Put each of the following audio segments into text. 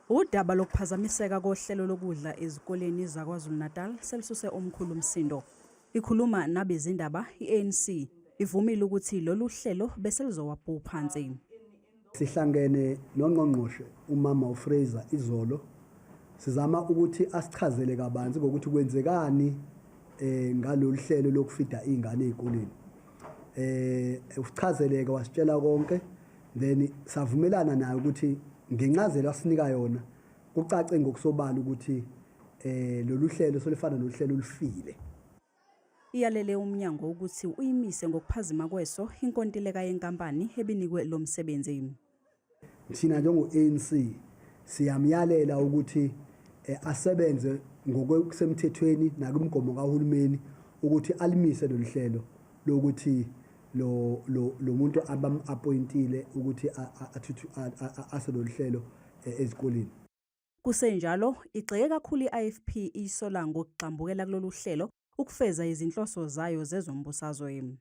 Udaba lokuphazamiseka kohlelo lokudla ezikoleni zaKwaZulu Natal selususe omkhulu umsindo. Ikhuluma nabezindaba, i-ANC ivumile ukuthi lolu hlelo bese lizowaphu phansi. Sihlangene noNgqongqoshe uMama uFraser izolo sizama ukuthi asichazele kabanzi ngokuthi kwenzekani ngalolu hlelo lokufida izingane ezikoleni. Usichazeleke wasitshela konke then savumelana naye ukuthi ngencazelo asinika yona kucace ngokusobala ukuthi lolu hlelo solifana nohlelo olufile. Iyalele Umnyango ukuthi uyimise ngokuphazima kweso inkontileka yenkampani ebinikwe lo msebenzi. Thina njengo-ANC siyamyalela ukuthi asebenze ngokusemthethweni nakumgomo kahulumeni ukuthi alimise lolu hlelo lokuthi lo muntu abam-appointile ukuthi ase lolu hlelo ezikoleni. Kusenjalo igxeke kakhulu i-IFP isola ngokugxambukela kulolu hlelo ukufeza izinhloso zayo zezombusazwe.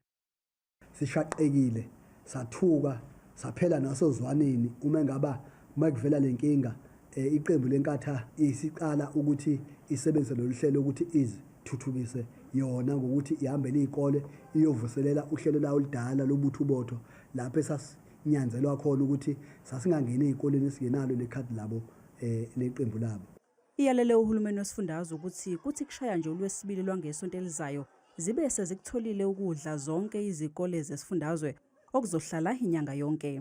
Sishaqekile, sathuka, saphela nasozwaneni uma kuvela lenkinga iqembu lenkatha isiqala ukuthi isebenze lolu hlelo ukuthi izithuthukise yona ngokuthi ihambele izikole iyovuselela uhlelo lawo oludala lobuthubotho lapho esasinyanzelwa khona ukuthi sasingangeni ezikoleni singenalo lekhadi labo leqembu labo. Iyalele uhulumeni wesifundazwe ukuthi kuthi kushaya nje uLwesibili lwangesonto elizayo zibe sezikutholile ukudla zonke izikole zesifundazwe okuzohlala inyanga yonke.